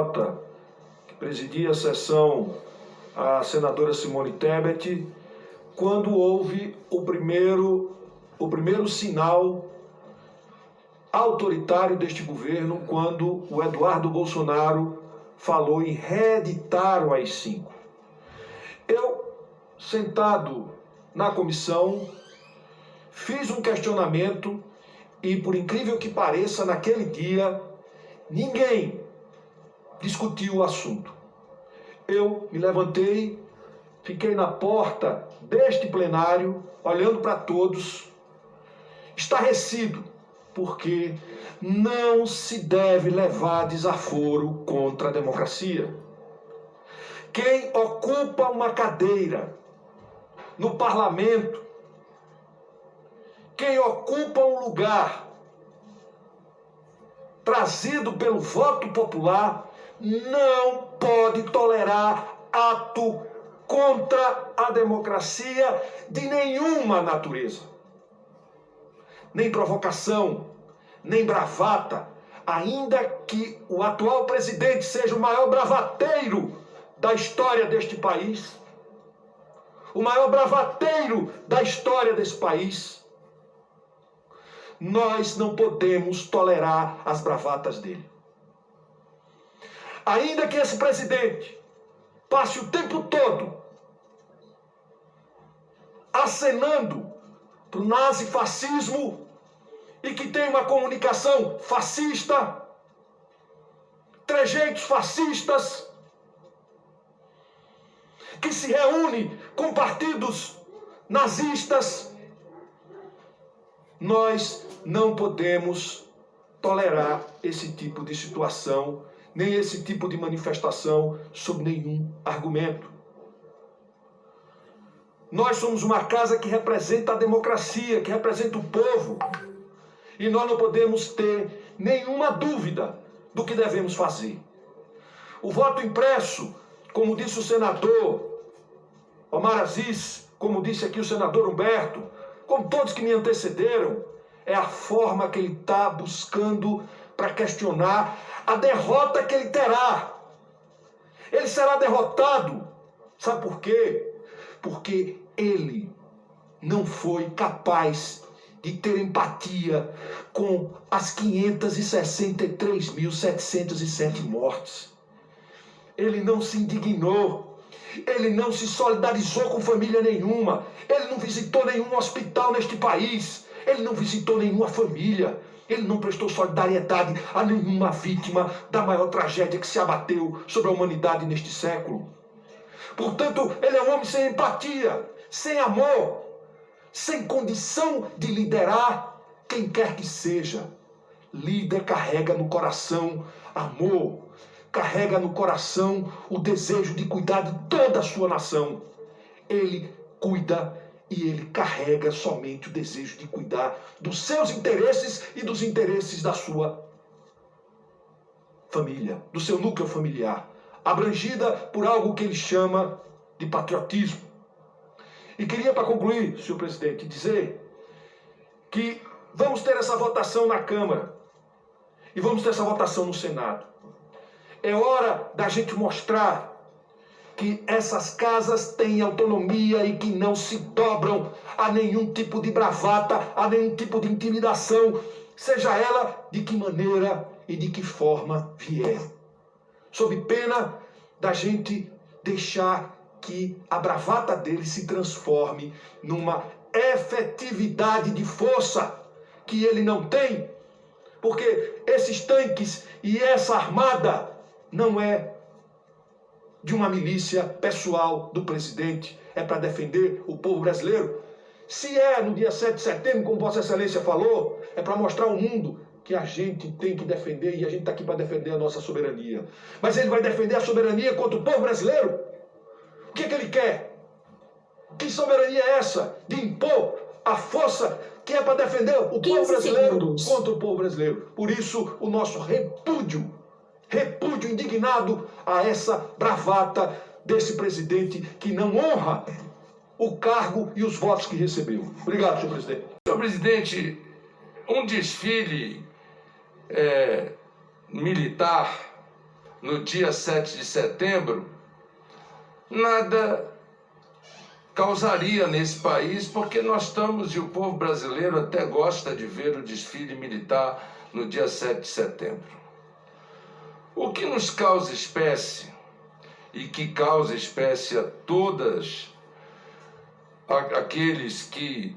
STJ, que presidia a sessão, a senadora Simone Tebet, quando houve o primeiro sinal autoritário deste governo, quando o Eduardo Bolsonaro falou em reeditar o AI-5. Eu, sentado na comissão, fiz um questionamento e, por incrível que pareça, naquele dia, ninguém discutiu o assunto. Eu me levantei, fiquei na porta deste plenário, olhando para todos, estarrecido, porque não se deve levar desaforo contra a democracia. Quem ocupa uma cadeira no parlamento, quem ocupa um lugar trazido pelo voto popular, não pode tolerar ato contra a democracia de nenhuma natureza. Nem provocação, nem bravata, ainda que o atual presidente seja o maior bravateiro da história deste país, o maior bravateiro da história desse país, nós não podemos tolerar as bravatas dele. Ainda que esse presidente passe o tempo todo acenando para o nazifascismo e que tenha uma comunicação fascista, trejeitos fascistas, que se reúne com partidos nazistas, nós não podemos tolerar esse tipo de situação, nem esse tipo de manifestação sob nenhum argumento. Nós somos uma casa que representa a democracia, que representa o povo, e nós não podemos ter nenhuma dúvida do que devemos fazer. O voto impresso, como disse o senador Omar Aziz, como disse aqui o senador Humberto, como todos que me antecederam, é a forma que ele está buscando para questionar a derrota que ele terá. Ele será derrotado. Sabe por quê? Porque ele não foi capaz de ter empatia com as 563.707 mortes. Ele não se indignou. Ele não se solidarizou com família nenhuma. Ele não visitou nenhum hospital neste país. Ele não visitou nenhuma família. Ele não prestou solidariedade a nenhuma vítima da maior tragédia que se abateu sobre a humanidade neste século. Portanto, ele é um homem sem empatia, sem amor, sem condição de liderar quem quer que seja. Líder carrega no coração amor, carrega no coração o desejo de cuidar de toda a sua nação. Ele cuida e ele carrega somente o desejo de cuidar dos seus interesses e dos interesses da sua família, do seu núcleo familiar, abrangida por algo que ele chama de patriotismo. E queria, para concluir, senhor presidente, dizer que vamos ter essa votação na Câmara e vamos ter essa votação no Senado. É hora da gente mostrar que essas casas têm autonomia e que não se dobram a nenhum tipo de bravata, a nenhum tipo de intimidação, seja ela de que maneira e de que forma vier. Sob pena da gente deixar que a bravata dele se transforme numa efetividade de força que ele não tem, porque esses tanques e essa armada não é de uma milícia pessoal do presidente, é para defender o povo brasileiro. Se é no dia 7 de setembro, como Vossa Excelência falou, é para mostrar ao mundo que a gente tem que defender, e a gente está aqui para defender a nossa soberania. Mas ele vai defender a soberania contra o povo brasileiro? O que ele quer? Que soberania é essa de impor a força que é para defender o povo brasileiro contra o povo brasileiro? Por isso, o nosso repúdio indignado a essa bravata desse presidente que não honra o cargo e os votos que recebeu. Obrigado, senhor presidente. Senhor presidente, um desfile militar no dia 7 de setembro, nada causaria nesse país, porque nós estamos, e o povo brasileiro até gosta de ver o desfile militar no dia 7 de setembro. O que nos causa espécie, e que causa espécie a todas aqueles que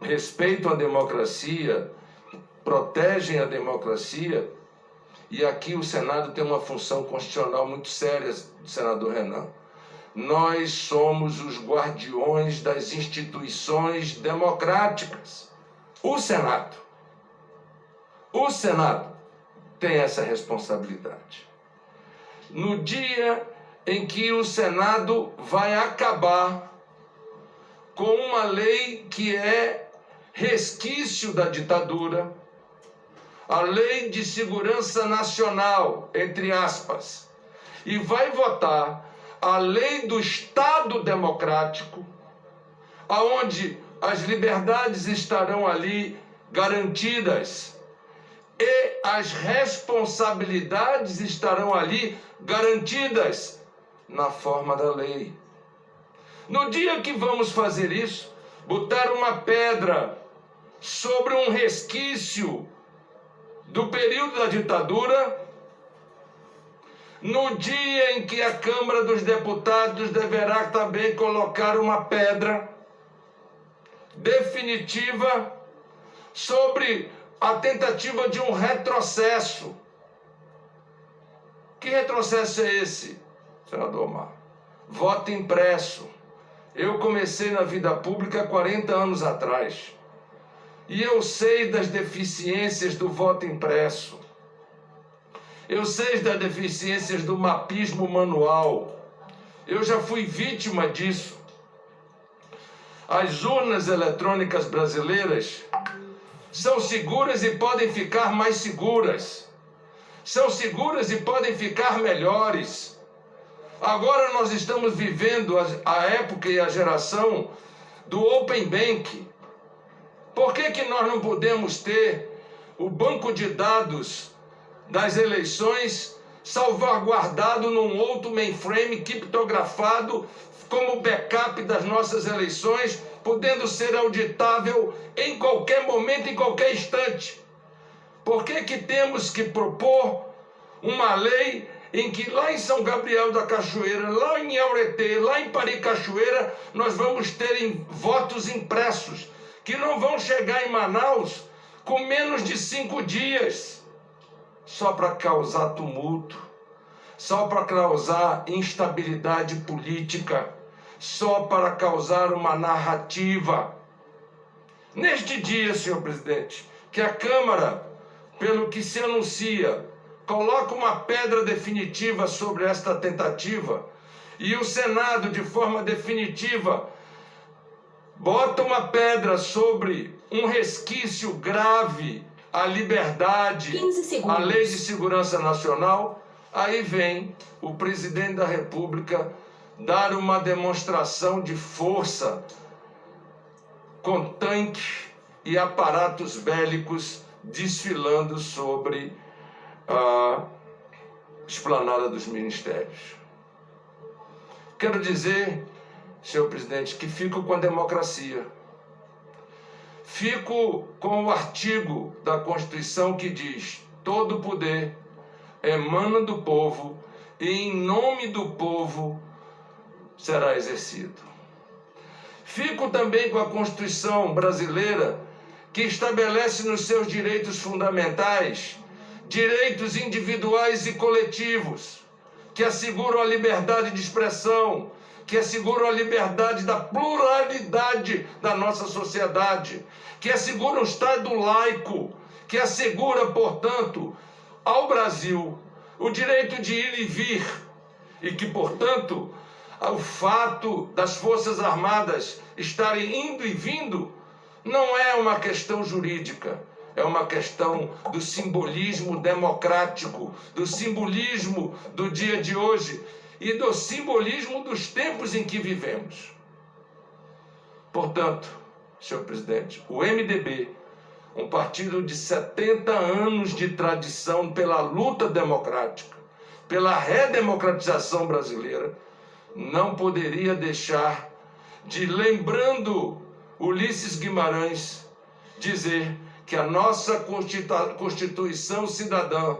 respeitam a democracia, protegem a democracia, e aqui o Senado tem uma função constitucional muito séria, senador Renan. Nós somos os guardiões das instituições democráticas. O Senado tem essa responsabilidade. No dia em que o Senado vai acabar com uma lei que é resquício da ditadura, a Lei de Segurança Nacional, entre aspas, e vai votar a Lei do Estado Democrático, aonde as liberdades estarão ali garantidas e as responsabilidades estarão ali garantidas na forma da lei. No dia que vamos fazer isso, botar uma pedra sobre um resquício do período da ditadura, no dia em que a Câmara dos Deputados deverá também colocar uma pedra definitiva sobre a tentativa de um retrocesso. Que retrocesso é esse, senador Omar? Voto impresso. Eu comecei na vida pública 40 anos atrás. E eu sei das deficiências do voto impresso. Eu sei das deficiências do mapismo manual. Eu já fui vítima disso. As urnas eletrônicas brasileiras são seguras e podem ficar mais seguras. São seguras e podem ficar melhores. Agora nós estamos vivendo a época e a geração do Open Bank. Por que nós não podemos ter o banco de dados das eleições salvaguardado num outro mainframe criptografado como backup das nossas eleições, podendo ser auditável em qualquer momento, em qualquer instante? Por que temos que propor uma lei em que lá em São Gabriel da Cachoeira, lá em Aureté, lá em Paricachoeira, nós vamos ter votos impressos que não vão chegar em Manaus com menos de 5 dias, só para causar tumulto, só para causar instabilidade política, só para causar uma narrativa. Neste dia, senhor presidente, que a Câmara, pelo que se anuncia, coloca uma pedra definitiva sobre esta tentativa, e o Senado, de forma definitiva, bota uma pedra sobre um resquício grave à liberdade, à Lei de Segurança Nacional, aí vem o presidente da República dar uma demonstração de força com tanques e aparatos bélicos desfilando sobre a esplanada dos ministérios. Quero dizer, senhor presidente, que fico com a democracia. Fico com o artigo da Constituição que diz: todo poder emana do povo e em nome do povo será exercido. Fico também com a Constituição brasileira, que estabelece nos seus direitos fundamentais direitos individuais e coletivos, que asseguram a liberdade de expressão, que asseguram a liberdade da pluralidade da nossa sociedade, que asseguram o Estado laico, que assegura, portanto, ao Brasil o direito de ir e vir, e que, portanto, o fato das Forças Armadas estarem indo e vindo não é uma questão jurídica, é uma questão do simbolismo democrático, do simbolismo do dia de hoje e do simbolismo dos tempos em que vivemos. Portanto, senhor presidente, o MDB, um partido de 70 anos de tradição pela luta democrática, pela redemocratização brasileira, não poderia deixar de, lembrando Ulisses Guimarães, dizer que a nossa Constituição cidadã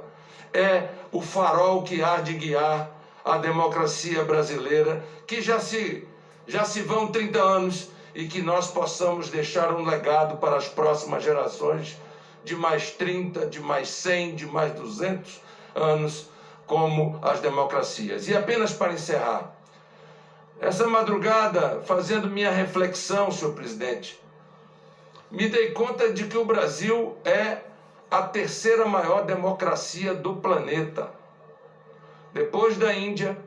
é o farol que há de guiar a democracia brasileira, que já se vão 30 anos, e que nós possamos deixar um legado para as próximas gerações de mais 30, de mais 100, de mais 200 anos, como as democracias. E apenas para encerrar, essa madrugada, fazendo minha reflexão, senhor presidente, me dei conta de que o Brasil é a terceira maior democracia do planeta. Depois da Índia,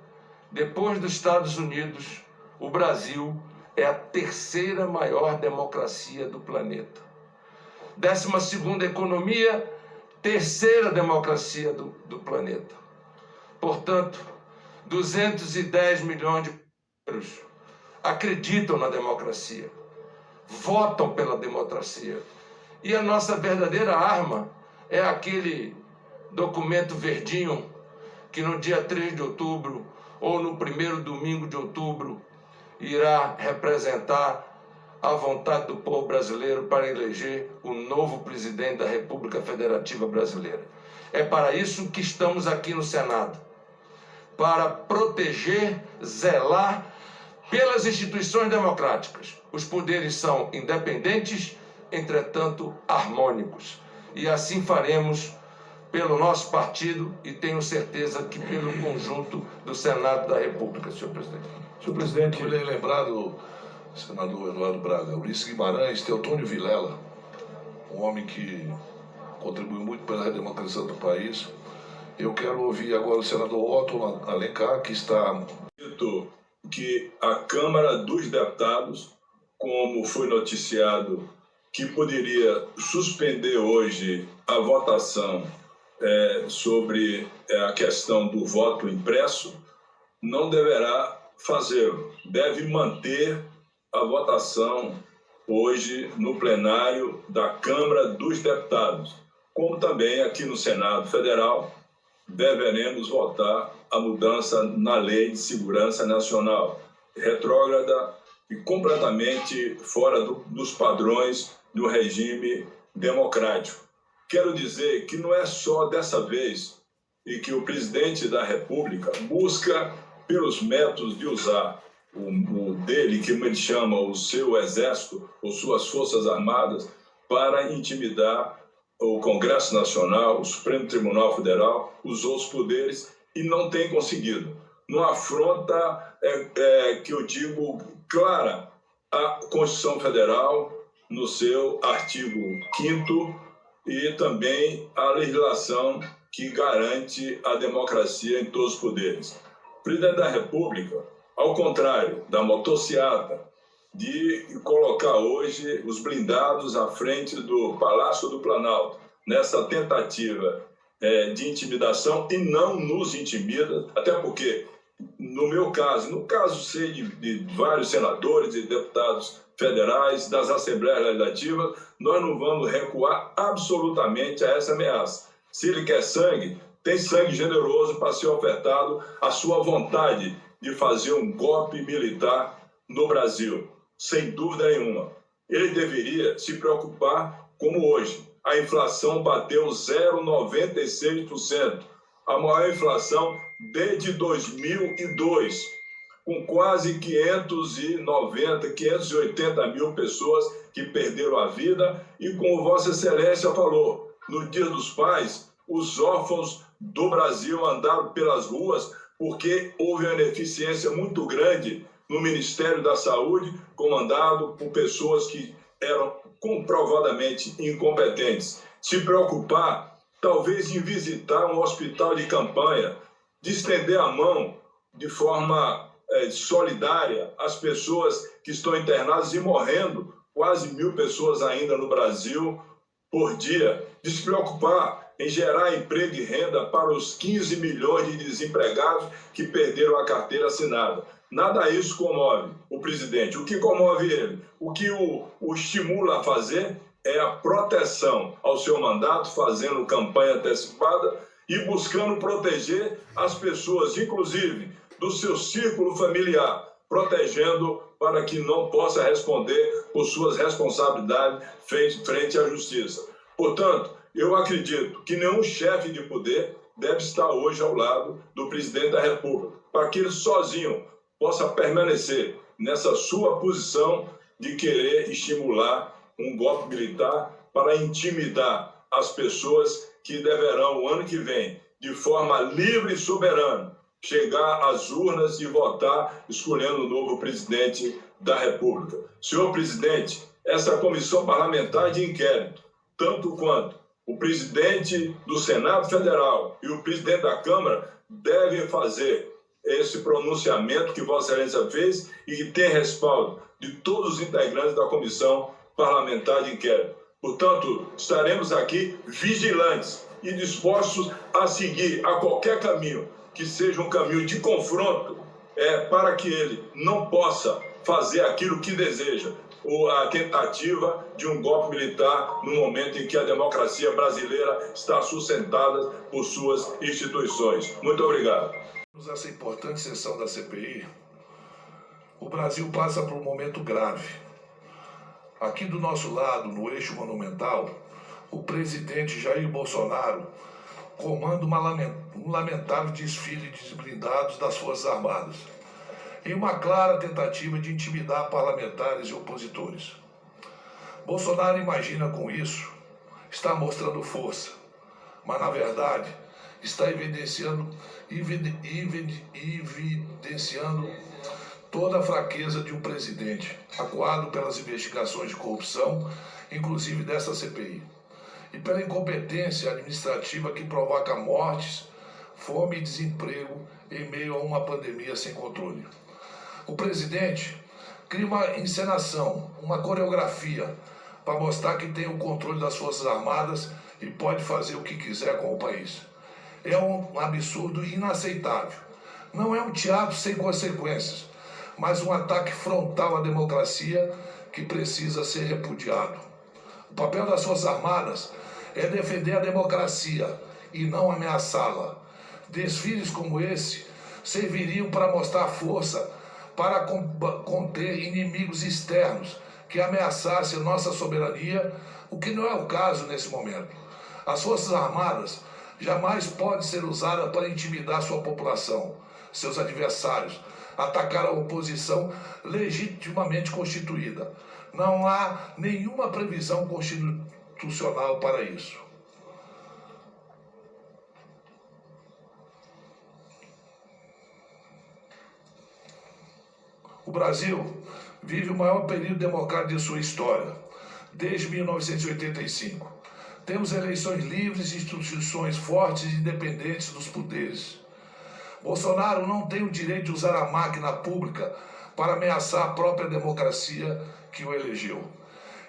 depois dos Estados Unidos, o Brasil é a terceira maior democracia do planeta. 12ª economia, terceira democracia do planeta. Portanto, 210 milhões de brasileiros acreditam na democracia, votam pela democracia. E a nossa verdadeira arma é aquele documento verdinho que no dia 3 de outubro ou no primeiro domingo de outubro irá representar a vontade do povo brasileiro para eleger o novo presidente da República Federativa Brasileira. É para isso que estamos aqui no Senado, para proteger, zelar pelas instituições democráticas. Os poderes são independentes, entretanto harmônicos. E assim faremos pelo nosso partido e tenho certeza que pelo conjunto do Senado da República, senhor presidente. Senhor presidente, eu lhe lembrado, senador Eduardo Braga, Ulisses Guimarães, Teotônio Vilela, um homem que contribuiu muito pela redemocratização do país. Eu quero ouvir agora o senador Otto Alencar, que está... que a Câmara dos Deputados, como foi noticiado, que poderia suspender hoje a votação sobre a questão do voto impresso, não deverá fazê-lo. Deve manter a votação hoje no plenário da Câmara dos Deputados, como também aqui no Senado Federal deveremos votar a mudança na Lei de Segurança Nacional, retrógrada e completamente fora dos padrões do regime democrático. Quero dizer que não é só dessa vez e que o presidente da República busca, pelos métodos de usar o dele, que ele chama o seu exército ou suas forças armadas, para intimidar o Congresso Nacional, o Supremo Tribunal Federal, os outros poderes, e não tem conseguido. Numa afronta, que eu digo, clara, à Constituição Federal, no seu artigo 5º, e também à legislação que garante a democracia em todos os poderes. O presidente da República, ao contrário da motociata, de colocar hoje os blindados à frente do Palácio do Planalto, nessa tentativa de intimidação, e não nos intimida, até porque, no meu caso, no caso sei de vários senadores e deputados federais, das Assembleias Legislativas, nós não vamos recuar absolutamente a essa ameaça. Se ele quer sangue, tem sangue generoso para ser ofertado à sua vontade de fazer um golpe militar no Brasil. Sem dúvida nenhuma. Ele deveria se preocupar como hoje. A inflação bateu 0,96%, a maior inflação desde 2002, com quase 580 mil pessoas que perderam a vida, e como Vossa Excelência falou, no Dia dos Pais, os órfãos do Brasil andaram pelas ruas porque houve uma ineficiência muito grande no Ministério da Saúde, comandado por pessoas que eram comprovadamente incompetentes. Se preocupar, talvez, em visitar um hospital de campanha, de estender a mão de forma solidária às pessoas que estão internadas e morrendo, quase 1.000 pessoas ainda no Brasil por dia, de se preocupar em gerar emprego e renda para os 15 milhões de desempregados que perderam a carteira assinada. Nada disso comove o presidente. O que comove ele, o que o estimula a fazer é a proteção ao seu mandato, fazendo campanha antecipada e buscando proteger as pessoas, inclusive do seu círculo familiar, protegendo para que não possa responder por suas responsabilidades frente à justiça. Portanto, eu acredito que nenhum chefe de poder deve estar hoje ao lado do presidente da República, para que ele sozinho possa permanecer nessa sua posição de querer estimular um golpe militar para intimidar as pessoas que deverão, o ano que vem, de forma livre e soberana, chegar às urnas e votar escolhendo o novo presidente da República. Senhor presidente, essa comissão parlamentar de inquérito, tanto quanto o presidente do Senado Federal e o presidente da Câmara, devem fazer esse pronunciamento que Vossa Excelência fez e que tem respaldo de todos os integrantes da comissão parlamentar de inquérito. Portanto, estaremos aqui vigilantes e dispostos a seguir a qualquer caminho que seja um caminho de confronto, para que ele não possa fazer aquilo que deseja, ou a tentativa de um golpe militar no momento em que a democracia brasileira está sustentada por suas instituições. Muito obrigado. Nessa importante sessão da CPI, o Brasil passa por um momento grave. Aqui do nosso lado, no eixo monumental, o presidente Jair Bolsonaro comanda um lamentável desfile de blindados das Forças Armadas, em uma clara tentativa de intimidar parlamentares e opositores. Bolsonaro imagina com isso estar mostrando força, mas na verdade está evidenciando toda a fraqueza de um presidente, acuado pelas investigações de corrupção, inclusive desta CPI, e pela incompetência administrativa que provoca mortes, fome e desemprego em meio a uma pandemia sem controle. O presidente cria uma encenação, uma coreografia, para mostrar que tem o controle das Forças Armadas e pode fazer o que quiser com o país. É um absurdo inaceitável. Não é um teatro sem consequências, mas um ataque frontal à democracia que precisa ser repudiado. O papel das Forças Armadas é defender a democracia e não ameaçá-la. Desfiles como esse serviriam para mostrar força, para conter inimigos externos que ameaçassem nossa soberania, o que não é o caso nesse momento. As Forças Armadas jamais podem ser usadas para intimidar sua população, seus adversários, atacar a oposição legitimamente constituída. Não há nenhuma previsão constitucional para isso. O Brasil vive o maior período democrático de sua história, desde 1985. Temos eleições livres e instituições fortes e independentes dos poderes. Bolsonaro não tem o direito de usar a máquina pública para ameaçar a própria democracia que o elegeu.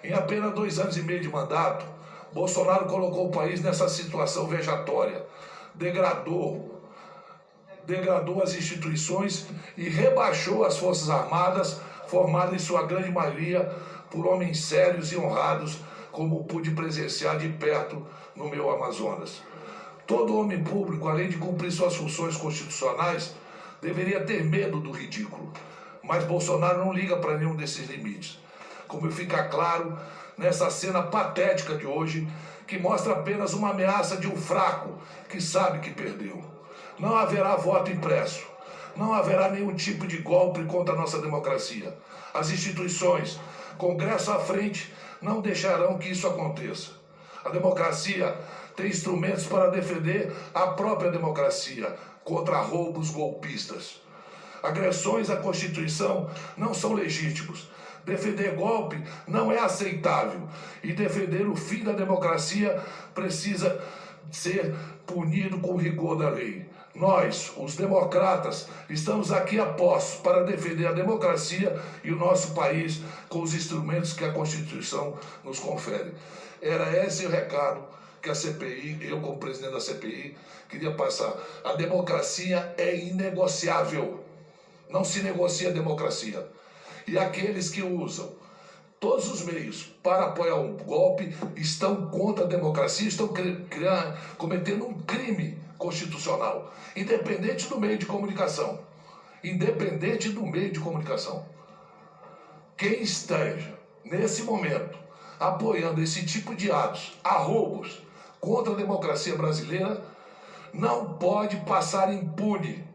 Em apenas 2 anos e meio de mandato, Bolsonaro colocou o país nessa situação vejatória, degradou as instituições e rebaixou as Forças Armadas, formadas em sua grande maioria por homens sérios e honrados, como pude presenciar de perto no meu Amazonas. Todo homem público, além de cumprir suas funções constitucionais, deveria ter medo do ridículo. Mas Bolsonaro não liga para nenhum desses limites. Como fica claro nessa cena patética de hoje, que mostra apenas uma ameaça de um fraco que sabe que perdeu. Não haverá voto impresso. Não haverá nenhum tipo de golpe contra a nossa democracia. As instituições, Congresso à frente, não deixarão que isso aconteça. A democracia tem instrumentos para defender a própria democracia contra roubos golpistas. Agressões à Constituição não são legítimos. Defender golpe não é aceitável. E defender o fim da democracia precisa ser punido com rigor da lei. Nós, os democratas, estamos aqui a postos para defender a democracia e o nosso país com os instrumentos que a Constituição nos confere. Era esse o recado que a CPI, eu como presidente da CPI, queria passar. A democracia é inegociável. Não se negocia a democracia. E aqueles que usam todos os meios para apoiar um golpe estão contra a democracia, estão cometendo um crime constitucional, independente do meio de comunicação. Independente do meio de comunicação. Quem esteja, nesse momento, apoiando esse tipo de atos, arroubos, contra a democracia brasileira, não pode passar impune.